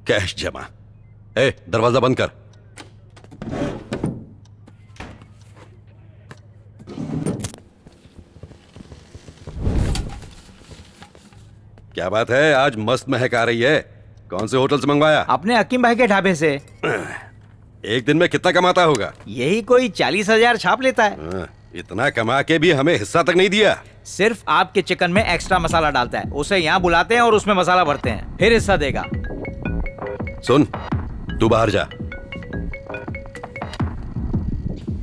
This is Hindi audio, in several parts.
कैश जमा। ए, दरवाजा बंद कर। क्या बात है, आज मस्त महक आ रही है। कौन से होटल से मंगवाया? अपने हकीम भाई के ढाबे से। एक दिन में कितना कमाता होगा? यही कोई 40,000 छाप लेता है। इतना कमा के भी हमें हिस्सा तक नहीं दिया। सिर्फ आपके चिकन में एक्स्ट्रा मसाला डालता है, उसे यहाँ बुलाते हैं और उसमें मसाला भरते हैं, फिर हिस्सा देगा। सुन, तू बाहर जा।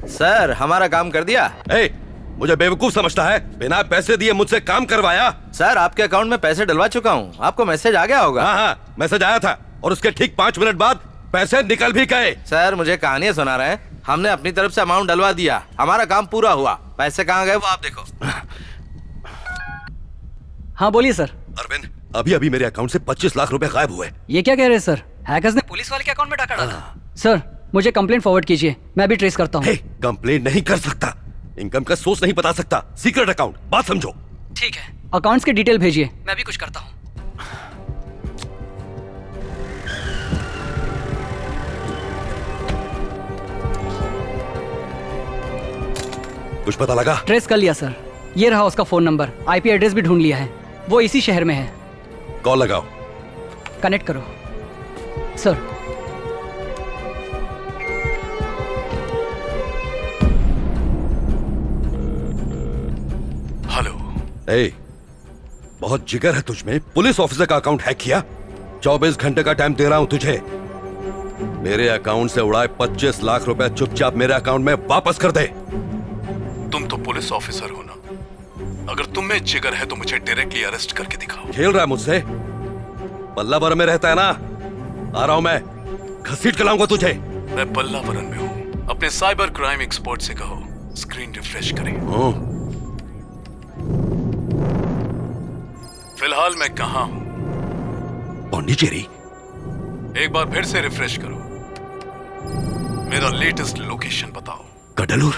सर, हमारा काम कर दिया। ए, मुझे बेवकूफ समझता है? बिना पैसे दिए मुझसे काम करवाया? सर, आपके अकाउंट में पैसे डलवा चुका हूँ, आपको मैसेज आ गया होगा। हाँ, मैसेज आया था और उसके ठीक 5 मिनट बाद पैसे निकल भी गए। सर, मुझे कहानियां सुना रहे हैं। हमने अपनी तरफ से अमाउंट डलवा दिया, हमारा काम पूरा हुआ। पैसे कहाँ गए वो आप देखो। हाँ बोलिए सर। अरविंद, अभी अभी मेरे अकाउंट से 25 लाख रुपए गायब हुए। ये क्या कह रहे हैं सर? हैकर्स ने पुलिस वाले के अकाउंट में डाका डाला। सर, मुझे कंप्लेंट फॉरवर्ड कीजिए, मैं भी ट्रेस करता हूँ। कंप्लेंट नहीं कर सकता, इनकम का सोर्स नहीं बता सकता, सीक्रेट अकाउंट, बात समझो। ठीक है, अकाउंट्स की डिटेल भेजिए, मैं भी कुछ करता हूँ। कुछ पता लगा? ट्रेस कर लिया सर, ये रहा उसका फोन नंबर, आईपी एड्रेस भी ढूंढ लिया है, वो इसी शहर में है। कॉल लगाओ। कनेक्ट करो सर। हेलो। ए, बहुत जिगर है तुझमें, पुलिस ऑफिसर का अकाउंट हैक किया। 24 घंटे का टाइम दे रहा हूं तुझे। मेरे अकाउंट से उड़ाए 25 लाख रुपए चुपचाप मेरे अकाउंट में वापस कर दे। तुम तो पुलिस ऑफिसर हो ना, अगर तुम में जिगर है तो मुझे डायरेक्टली अरेस्ट करके दिखाओ। खेल रहा है मुझसे? पल्लावर में रहता है ना, आ रहा हूं मैं, घसीट के लाऊंगा तुझे। मैं पल्लावरन में हूँ, अपने साइबर क्राइम एक्सपर्ट से कहो स्क्रीन रिफ्रेश करें। फिलहाल मैं कहाँ हूँ? पौंडीचेरी। एक बार फिर से रिफ्रेश करो, मेरा लेटेस्ट लोकेशन बताओ। कडलूर।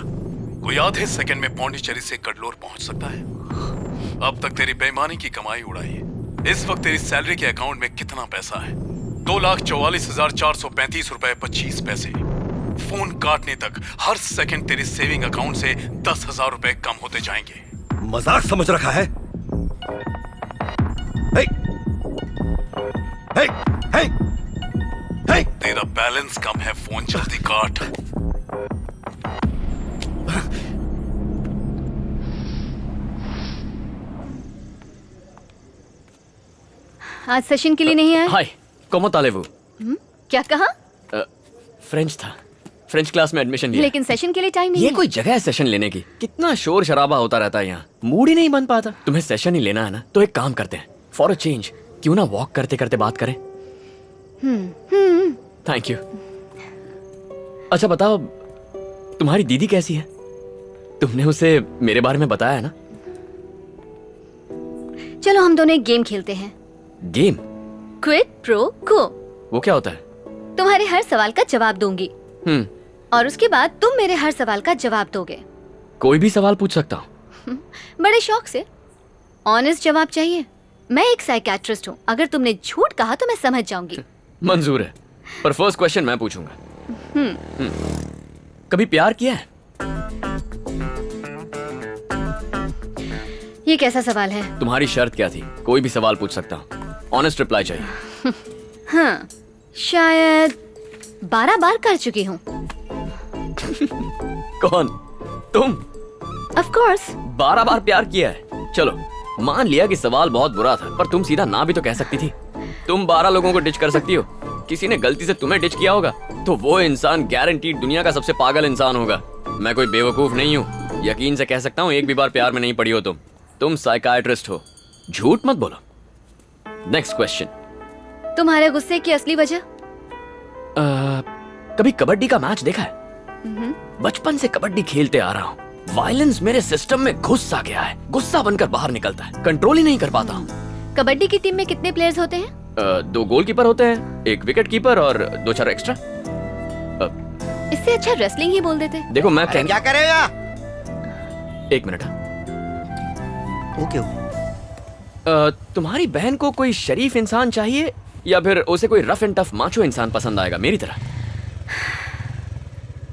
कोई आधे सेकंड में पौंडीचेरी से कडलोर पहुंच सकता है? अब तक तेरी बेईमानी की कमाई उड़ाई है। इस वक्त तेरी सैलरी के अकाउंट में कितना पैसा है? 2,44,435 रुपए 25 पैसे। फोन काटने तक हर सेकंड तेरी सेविंग अकाउंट से 10,000 रुपए कम होते जाएंगे। मजाक समझ रखा है? हे, हे, हे, हे। तेरा बैलेंस कम है, फोन जल्दी काट। आज सेशन के लिए नहीं आया? हाय, कोमो तालेवू। क्या कहा? फ्रेंच था, फ्रेंच क्लास में एडमिशन लिया। लेकिन सेशन के लिए टाइम नहीं ये है। कोई जगह है सेशन लेने की? कितना शोर शराबा होता रहता है यहाँ, मूड ही नहीं बन पाता। तुम्हें सेशन ही लेना है ना, तो एक काम करते हैं, फॉर अ चेंज क्यों ना वॉक करते करते बात करें। Thank you. अच्छा बताओ, तुम्हारी दीदी कैसी है? तुमने उसे मेरे बारे में बताया ना? चलो हम दोनों एक गेम खेलते हैं। गेम? क्विड प्रो को। वो क्या होता है? तुम्हारे हर सवाल का जवाब दूंगी और उसके बाद तुम मेरे हर सवाल का जवाब दोगे। कोई भी सवाल पूछ सकता हूँ? बड़े शौक से। ऑनेस्ट जवाब चाहिए। मैं एक साइकियाट्रिस्ट हूँ, अगर तुमने झूठ कहा तो मैं समझ जाऊंगी। मंजूर है, पर फर्स्ट क्वेश्चन मैं पूछूंगा। कभी प्यार किया है? ये कैसा सवाल है? तुम्हारी शर्त क्या थी? कोई भी सवाल पूछ सकता हूँ, ऑनेस्ट रिप्लाई चाहिए। हाँ, शायद 12 बार कर चुकी हूँ। कौन? तुम? Of course. 12 बार प्यार किया है? चलो मान लिया कि सवाल बहुत बुरा था, पर तुम सीधा ना भी तो कह सकती थी। तुम 12 लोगों को डिच कर सकती हो, किसी ने गलती से तुम्हें डिच किया होगा तो वो इंसान गारंटीड दुनिया का सबसे पागल इंसान होगा। मैं कोई बेवकूफ नहीं हूँ, यकीन से कह सकता हूँ एक भी बार प्यार में नहीं पड़ी हो तुम साइकाइट्रिस्ट हो, झूठ मत बोलो। Next question. तुम्हारे गुस्से की असली वजह? कभी कबड्डी का मैच देखा है? बचपन से कबड्डी खेलते आ रहा हूँ, वायलेंस मेरे सिस्टम में घुस सा गया है, गुस्सा बनकर बाहर निकलता है, कंट्रोल ही नहीं कर पाता हूँ। कबड्डी की टीम में कितने प्लेयर्स होते हैं? 2 गोलकीपर होते हैं, 1 विकेट कीपर और 2-4 एक्स्ट्रा। इससे अच्छा रेसलिंग ही बोल देते। देखो मैं क्या करेगा? 1 मिनट। ओके। तुम्हारी बहन को कोई शरीफ इंसान चाहिए या फिर उसे कोई रफ एंड टफ माचो इंसान पसंद आएगा मेरी तरह?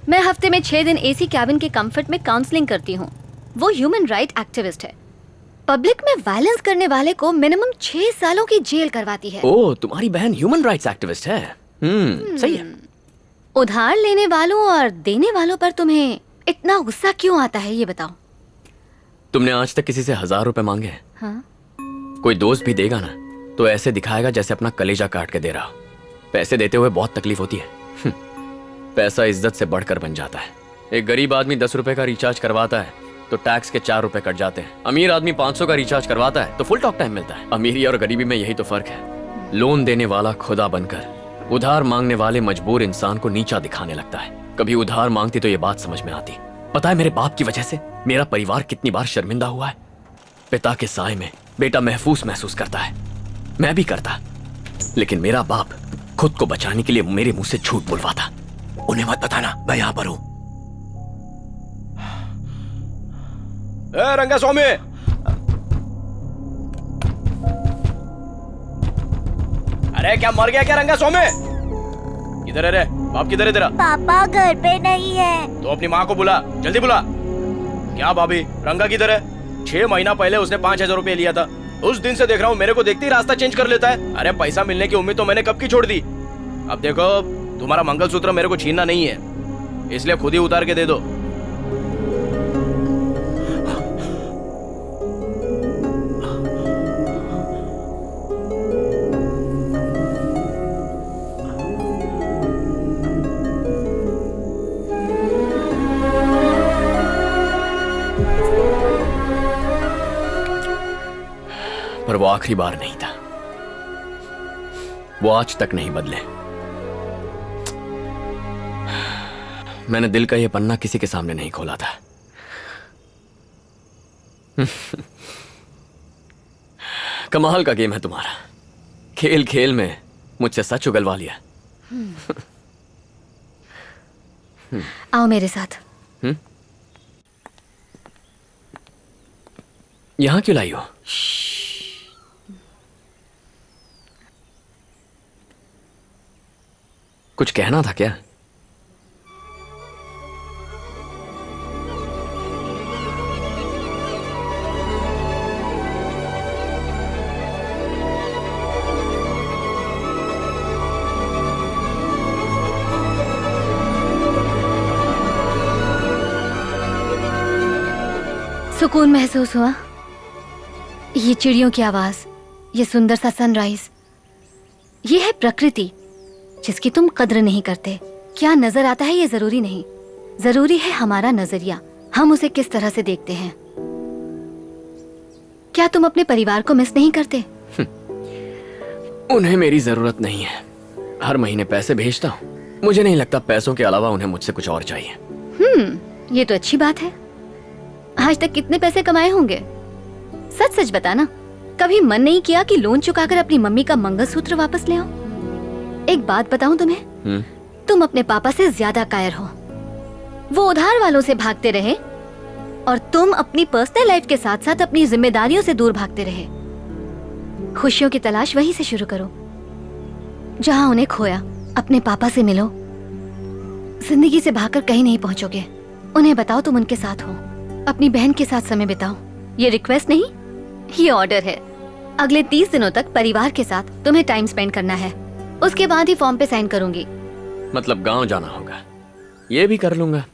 मैं हफ्ते में 6 दिन एसी कैबिन के कंफर्ट में काउंसलिंग करती हूँ। वो ह्यूमन राइट एक्टिविस्ट है। पब्लिक में वायलेंस करने वाले को मिनिमम 6 सालों की जेल करवाती है। ओह, तुम्हारी बहन ह्यूमन राइट्स एक्टिविस्ट है। सही है। उधार लेने वालों और देने वालों पर तुम्हें इतना गुस्सा क्यों आता है, ये बताओ। तुमने आज तक किसी से 1000 रुपए मांगे हैं? हाँ? कोई दोस्त भी देगा ना तो ऐसे दिखाएगा जैसे अपना कलेजा काट के दे रहा हो। पैसे देते हुए बहुत तकलीफ होती है। पैसा इज्जत से बढ़कर बन जाता है। एक गरीब आदमी 10 रुपए का रिचार्ज करवाता है तो टैक्स के 4 रुपए कट जाते हैं। अमीर आदमी 500 का रिचार्ज करवाता है तो फुल टॉक टाइम मिलता है। अमीरी और गरीबी में यही तो फर्क है। लोन देने वाला खुदा बनकर उधार मांगने वाले मजबूर इंसान को नीचा दिखाने लगता है। कभी उधार मांगती तो ये बात समझ में आती। पता है मेरे बाप की वजह से मेरा परिवार कितनी बार शर्मिंदा हुआ है। पिता के साए में बेटा महफूज महसूस करता है, मैं भी करता, लेकिन मेरा बाप खुद को बचाने के लिए मेरे मुंह से झूठ बुलवाता। उन्हें मत बताना मैं यहां पर हूं। रंगा स्वामी, अरे क्या मर गया क्या रंगा स्वामी? किधर है रे? बाप किधर है तेरा? पापा घर पे नहीं है। तो अपनी माँ को बुला, जल्दी बुला। क्या भाभी, रंगा किधर है? 6 महीना पहले उसने 5000 रुपए लिया था। उस दिन से देख रहा हूँ मेरे को देखते ही रास्ता चेंज कर लेता है। अरे पैसा मिलने की उम्मीद तो मैंने कब की छोड़ दी। अब देखो, तुम्हारा मंगलसूत्र मेरे को छीनना नहीं है, इसलिए खुद ही उतार के दे दो। पर वो आखिरी बार नहीं था। वो आज तक नहीं बदले। मैंने दिल का ये पन्ना किसी के सामने नहीं खोला था। कमाल का गेम है तुम्हारा। खेल खेल में मुझसे सच उगलवा लिया। आओ मेरे साथ। यहां क्यों लाई हो? कुछ कहना था क्या? सुकून महसूस हुआ? ये चिड़ियों की आवाज, ये सुंदर सा सनराइज, ये है प्रकृति जिसकी तुम कद्र नहीं करते। क्या नजर आता है ये जरूरी नहीं, जरूरी है हमारा नजरिया, हम उसे किस तरह से देखते हैं। क्या तुम अपने परिवार को मिस नहीं करते? उन्हें मेरी जरूरत नहीं है। हर महीने पैसे भेजता हूँ। मुझे नहीं लगता पैसों के अलावा उन्हें मुझसे कुछ और चाहिए। ये तो अच्छी बात है। आज तक कितने पैसे कमाए होंगे? सच सच बताना, कभी मन नहीं किया कि लोन चुकाकर अपनी मम्मी का मंगलसूत्र वापस ले आओ? एक बात बताऊं तुम्हें, तुम अपने पापा से ज्यादा कायर हो। वो उधार वालों से भागते रहे और तुम अपनी पर्सनल लाइफ के साथ साथ अपनी जिम्मेदारियों से दूर भागते रहे। खुशियों की तलाश वहीं से शुरू करो जहां उन्हें खोया। अपने पापा से मिलो। जिंदगी से भागकर कहीं नहीं पहुंचोगे। उन्हें बताओ तुम उनके साथ हो। अपनी बहन के साथ समय बिताओ। ये रिक्वेस्ट नहीं, ये ऑर्डर है। अगले 30 दिनों तक परिवार के साथ तुम्हें टाइम स्पेंड करना है। उसके बाद ही फॉर्म पे साइन करूंगी। मतलब गांव जाना होगा? ये भी कर लूंगा।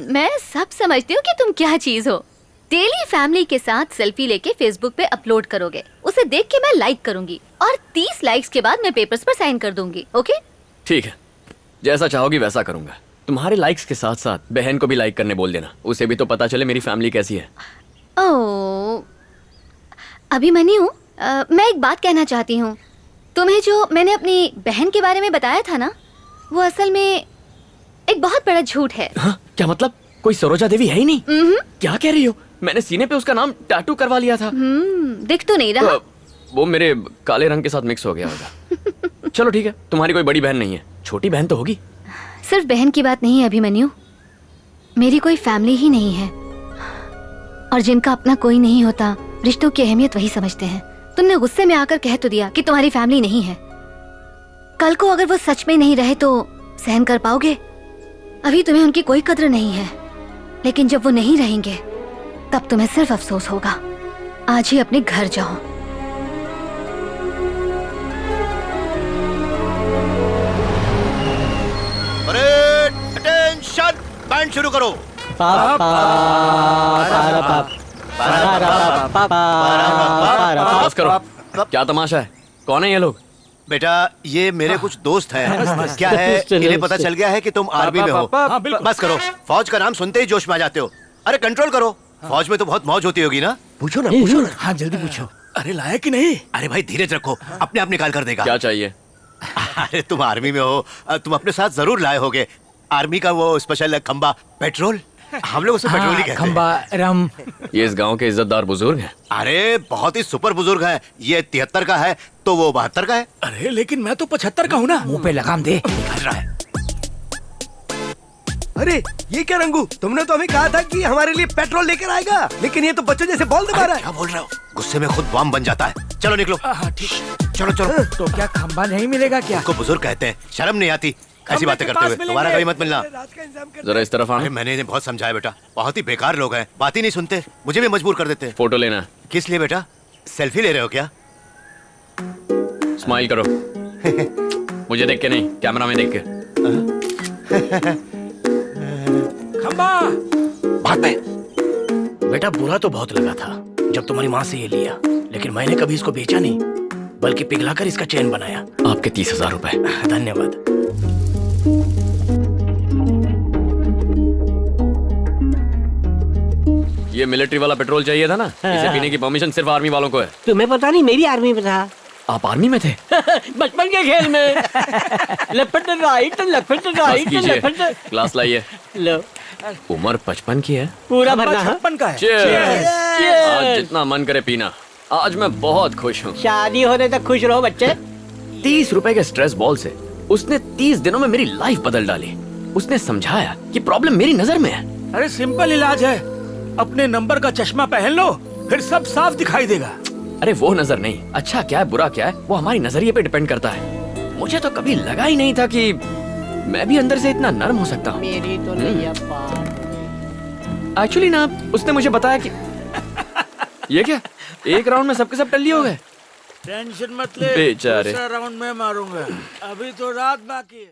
मैं सब समझती हूँ कि तुम क्या चीज हो। डेली फैमिली के साथ सेल्फी लेके फेसबुक पे अपलोड करोगे, उसे देख के मैं लाइक करूंगी और 30 लाइक्स के बाद मैं पेपर्स पर साइन कर दूंगी। ओके? ठीक है, जैसा चाहोगी वैसा करूंगा। तुम्हारे लाइक्स के साथ साथ बहन को भी लाइक करने बोल देना, उसे भी तो पता चले मेरी फैमिली कैसी है। ओह, अभिमन्यु, मैं एक बात कहना चाहती हूँ। तुम्हें जो मैंने अपनी बहन के बारे में बताया था ना, वो असल में एक बहुत बड़ा झूठ है। हाँ? क्या मतलब? कोई सरोजा देवी है ही नहीं? क्या कह रही हो? मैंने सीने पे उसका नाम टैटू करवा लिया था। दिख तो नहीं रहा। वो मेरे काले रंग के साथ मिक्स हो गया होगा। चलो ठीक है, तुम्हारी कोई बड़ी बहन नहीं है, छोटी बहन तो होगी। सिर्फ बहन की बात नहीं है अभिमन्यु, मेरी कोई फैमिली ही नहीं है। और जिनका अपना कोई नहीं होता, रिश्तों की अहमियत वही समझते हैं। तुमने गुस्से में आकर कह तो दिया कि तुम्हारी फैमिली नहीं है, कल को अगर वो सच में नहीं रहे तो सहन कर पाओगे? अभी तुम्हें उनकी कोई कद्र नहीं है, लेकिन जब वो नहीं रहेंगे तब तुम्हें सिर्फ अफसोस होगा। आज ही अपने घर जाओ। अटेंशन, बैंड शुरू करो। बस करो, क्या तमाशा है? कौन है ये लोग? बेटा ये मेरे कुछ दोस्त हैं। क्या है, इन्हें पता चल गया है कि तुम आर्मी में हो। बस करो, फौज का नाम सुनते ही जोश में आ जाते हो। अरे कंट्रोल करो, फौज में तो बहुत मौज होती होगी ना। पूछो ना, पूछो ना। हाँ जल्दी पूछो। अरे लाया कि नहीं? अरे भाई धीरज रखो, अपने आप निकाल कर देगा। क्या चाहिए? अरे तुम आर्मी में हो, तुम अपने साथ जरूर लाए होगे आर्मी का वो स्पेशल खंबा पेट्रोल। हम लोग उसे पेट्रोल ही कहते हैं। खंबा रम। ये इस गांव के इज्जतदार बुजुर्ग हैं। अरे बहुत ही सुपर बुजुर्ग है। ये 73 का है तो वो 72 का है। अरे लेकिन मैं तो 75 का हूँ ना। मुंह पे लगाम दे। निकल रहा है। अरे ये क्या रंगू, तुमने तो हमें कहा था कि हमारे लिए पेट्रोल लेकर आएगा, लेकिन ये तो बच्चों जैसे बॉल दबा रहा है। क्या बोल रहे हो? गुस्से में खुद बम बन जाता है। चलो निकलो। ठीक। चलो चलो। तो क्या खंबा नहीं मिलेगा क्या? को बुजुर्ग कहते हैं, शर्म नहीं आती ऐसी बातें करते हुए। दोबारा कभी मत मिलना। जरा इस तरफ अरे आना। मैंने इन्हें बहुत समझाया बेटा, बहुत ही बेकार लोग हैं, बात ही नहीं सुनते, मुझे भी मजबूर कर देते हैं। फोटो लेना है। किस लिए बेटा? सेल्फी ले रहे हो क्या? स्माइल करो। मुझे देख के नहीं, कैमरा में देख के। खंबा। बात में बेटा बुरा तो बहुत लगा था जब तुम्हारी माँ से ये लिया, लेकिन मैंने कभी इसको बेचा नहीं, बल्कि पिघलाकर इसका चैन बनाया। आपके 30,000 रुपए। धन्यवाद। ये मिलिट्री वाला पेट्रोल चाहिए था ना? इसे पीने की परमिशन सिर्फ आर्मी वालों को है। तुम्हें पता नहीं, मेरी आर्मी में था। आप आर्मी में थे? बचपन के खेल में। Left right, left right, left. Glass लाइए। लो। उम्र 55 की है। पूरा भरना है। 56 का है। Cheers! आज जितना मन करे पीना। आज मैं बहुत खुश हूँ। शादी होने तक खुश रहो बच्चे। 30 रुपए के स्ट्रेस बॉल से उसने 30 दिनों में मेरी लाइफ बदल डाली। उसने समझाया कि प्रॉब्लम मेरी नजर में है। अरे सिंपल इलाज है, अपने नंबर का चश्मा पहन लो, फिर सब साफ दिखाई देगा। अरे वो नजर नहीं, अच्छा क्या है बुरा क्या है वो हमारी नजरिए पे डिपेंड करता है। मुझे तो कभी लगा ही नहीं था कि मैं भी अंदर से इतना नरम हो सकता हूँ। मेरी तो नहीं एक्चुअली ना उसने मुझे बताया कि ये क्या, एक राउंड में सबके सब टल्ली हो गए। टेंशन मत ले, बेचारे। दूसरा राउंड में मारूंगा, अभी तो रात बाकी है।